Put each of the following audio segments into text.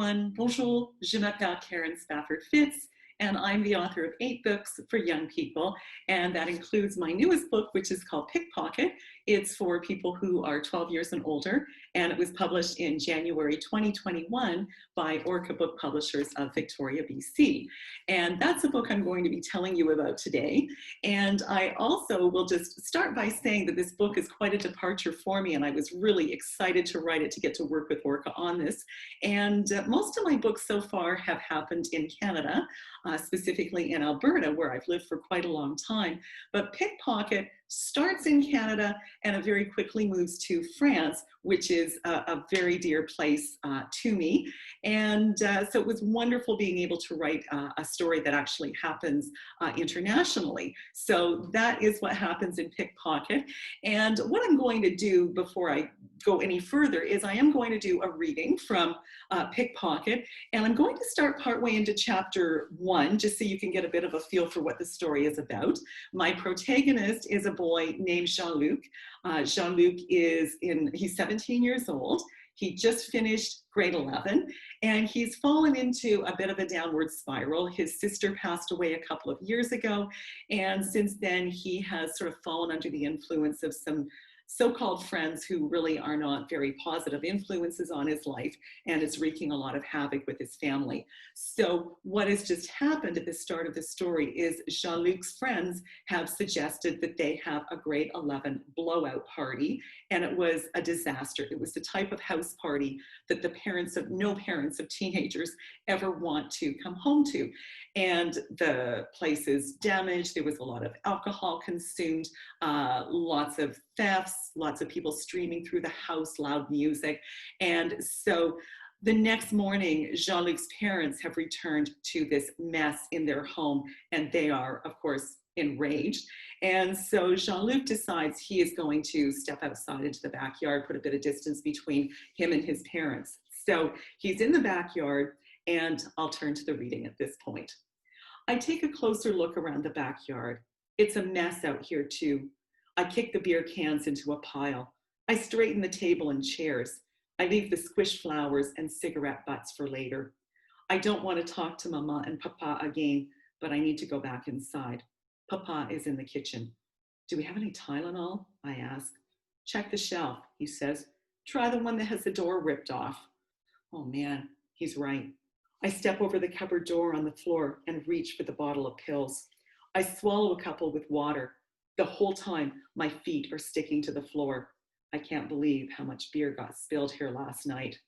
everyone. Bonjour, je m'appelle Karen Spafford-Fitz, and I'm the author of 8 books for young people, and that includes my newest book, which is called Pickpocket. It's for people who are 12 years and older, and it was published in January 2021 by Orca Book Publishers of Victoria, BC. And that's a book I'm going to be telling you about today. And I also will just start by saying that this book is quite a departure for me, and I was really excited to write it, to get to work with Orca on this. And most of my books so far have happened in Canada, specifically in Alberta, where I've lived for quite a long time. But Pickpocket starts in Canada and it very quickly moves to France, which is a very dear place to me. And so it was wonderful being able to write a story that actually happens internationally. So that is what happens in Pickpocket. And what I'm going to do before I go any further is I am going to do a reading from Pickpocket, and I'm going to start partway into chapter 1, just so you can get a bit of a feel for what the story is about. My protagonist is a boy named Jean-Luc. Jean-Luc he's 17 years old. He just finished grade 11, and he's fallen into a bit of a downward spiral. His sister passed away a couple of years ago, and since then he has sort of fallen under the influence of some so-called friends who really are not very positive influences on his life, and it's wreaking a lot of havoc with his family. So what has just happened at the start of the story is Jean-Luc's friends have suggested that they have a grade 11 blowout party, and it was a disaster. It was the type of house party that no parents of teenagers ever want to come home to. And the place is damaged. There was a lot of alcohol consumed, lots of thefts, lots of people streaming through the house, loud music. And so the next morning, Jean-Luc's parents have returned to this mess in their home, and they are, of course, enraged. And so Jean-Luc decides he is going to step outside into the backyard, put a bit of distance between him and his parents. So he's in the backyard, and I'll turn to the reading at this point. I take a closer look around the backyard. It's a mess out here too. I kick the beer cans into a pile. I straighten the table and chairs. I leave the squished flowers and cigarette butts for later. I don't want to talk to Mama and Papa again, but I need to go back inside. Papa is in the kitchen. Do we have any Tylenol? I ask. Check the shelf, he says. Try the one that has the door ripped off. Oh man, he's right. I step over the cupboard door on the floor and reach for the bottle of pills. I swallow a couple with water. The whole time, my feet are sticking to the floor. I can't believe how much beer got spilled here last night.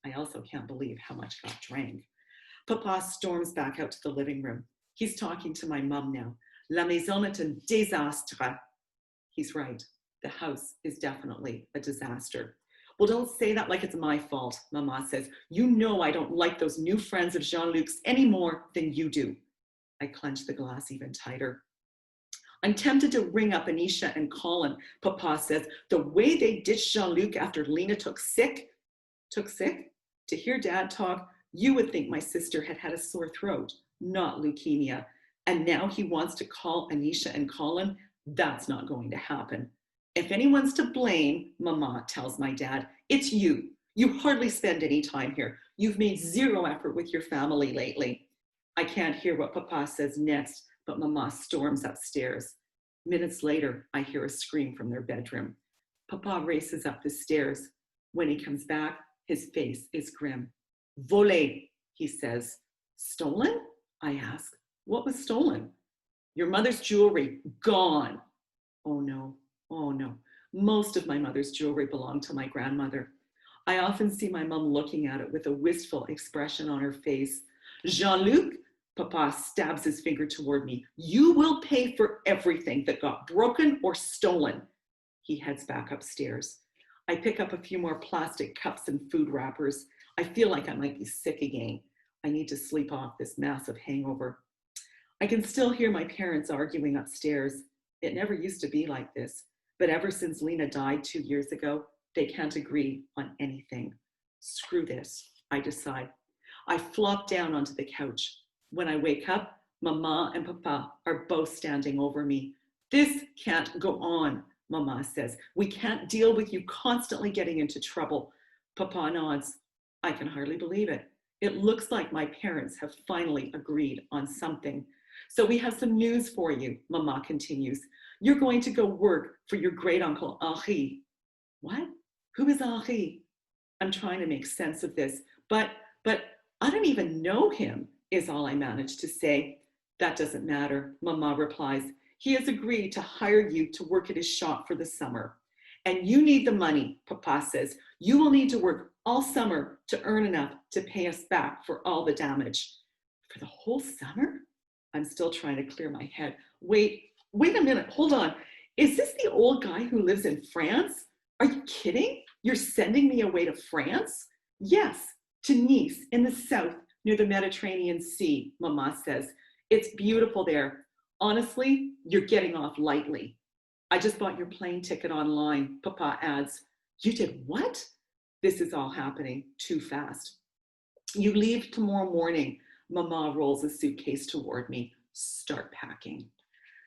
I also can't believe how much got drank. Papa storms back out to the living room. He's talking to my mum now. La maison est un désastre. He's right. The house is definitely a disaster. Well, don't say that like it's my fault, Mama says. You know I don't like those new friends of Jean-Luc's any more than you do. I clench the glass even tighter. I'm tempted to ring up Anisha and Colin, Papa says. The way they ditched Jean-Luc after Lena took sick? Took sick? To hear Dad talk, you would think my sister had had a sore throat, not leukemia. And now he wants to call Anisha and Colin? That's not going to happen. If anyone's to blame, Mama tells my dad, it's you. You hardly spend any time here. You've made zero effort with your family lately. I can't hear what Papa says next, but Mama storms upstairs. Minutes later, I hear a scream from their bedroom. Papa races up the stairs. When he comes back, his face is grim. Volé, he says. Stolen? I ask. What was stolen? Your mother's jewelry, gone. Oh no. Oh no, most of my mother's jewelry belonged to my grandmother. I often see my mom looking at it with a wistful expression on her face. Jean-Luc, Papa stabs his finger toward me. You will pay for everything that got broken or stolen. He heads back upstairs. I pick up a few more plastic cups and food wrappers. I feel like I might be sick again. I need to sleep off this massive hangover. I can still hear my parents arguing upstairs. It never used to be like this. But ever since Lena died 2 years ago, they can't agree on anything. Screw this, I decide. I flop down onto the couch. When I wake up, Mama and Papa are both standing over me. This can't go on, Mama says. We can't deal with you constantly getting into trouble. Papa nods. I can hardly believe it. It looks like my parents have finally agreed on something. So we have some news for you, Mama continues. You're going to go work for your great uncle Henri. What? Who is Henri? I'm trying to make sense of this, but I don't even know him, is all I managed to say. That doesn't matter, Mama replies. He has agreed to hire you to work at his shop for the summer. And you need the money, Papa says. You will need to work all summer to earn enough to pay us back for all the damage. For the whole summer? I'm still trying to clear my head. Wait a minute, hold on. Is this the old guy who lives in France? Are you kidding? You're sending me away to France? Yes, to Nice in the south near the Mediterranean Sea, Mama says. It's beautiful there. Honestly, you're getting off lightly. I just bought your plane ticket online, Papa adds. You did what? This is all happening too fast. You leave tomorrow morning. Mama rolls a suitcase toward me. Start packing.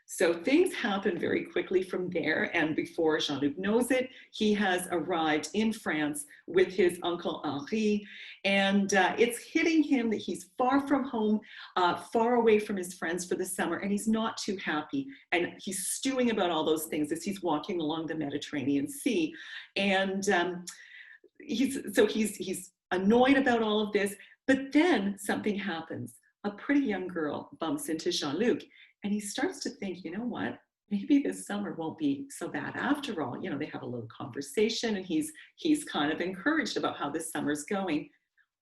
So things happen very quickly from there, and before Jean-Luc knows it, he has arrived in France with his uncle Henri, and it's hitting him that he's far from home, far away from his friends for the summer, and he's not too happy, and he's stewing about all those things as he's walking along the Mediterranean Sea, and he's annoyed about all of this, but then something happens. A pretty young girl bumps into Jean-Luc, and he starts to think, you know what, maybe this summer won't be so bad after all. You know, they have a little conversation, and he's kind of encouraged about how this summer's going,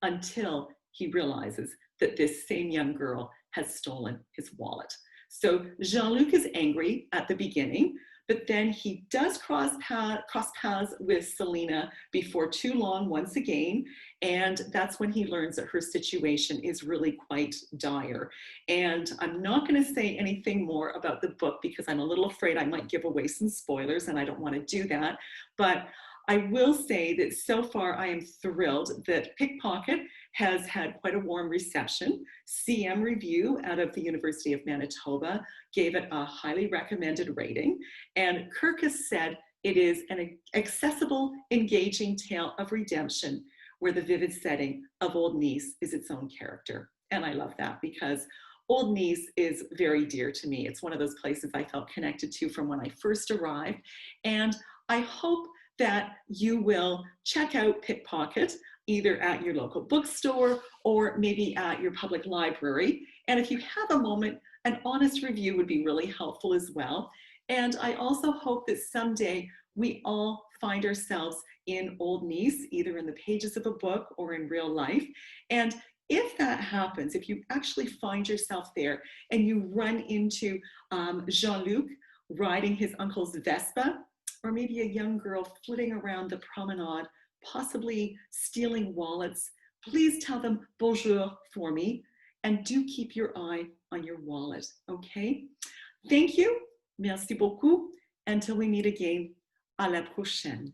until he realizes that this same young girl has stolen his wallet. So Jean-Luc is angry at the beginning, but then he does cross paths with Selena before too long once again, and that's when he learns that her situation is really quite dire. And I'm not going to say anything more about the book because I'm a little afraid I might give away some spoilers, and I don't want to do that. But I will say that so far I am thrilled that Pickpocket has had quite a warm reception. CM Review out of the University of Manitoba gave it a highly recommended rating, and Kirkus said it is an accessible, engaging tale of redemption where the vivid setting of Old Nice is its own character. And I love that because Old Nice is very dear to me. It's one of those places I felt connected to from when I first arrived, and I hope that you will check out Pickpocket either at your local bookstore or maybe at your public library. And if you have a moment, an honest review would be really helpful as well. And I also hope that someday we all find ourselves in Old Nice, either in the pages of a book or in real life. And if that happens, if you actually find yourself there and you run into Jean-Luc riding his uncle's Vespa, or maybe a young girl flitting around the promenade, possibly stealing wallets, please tell them bonjour for me, and do keep your eye on your wallet, okay? Thank you, merci beaucoup, until we meet again, à la prochaine.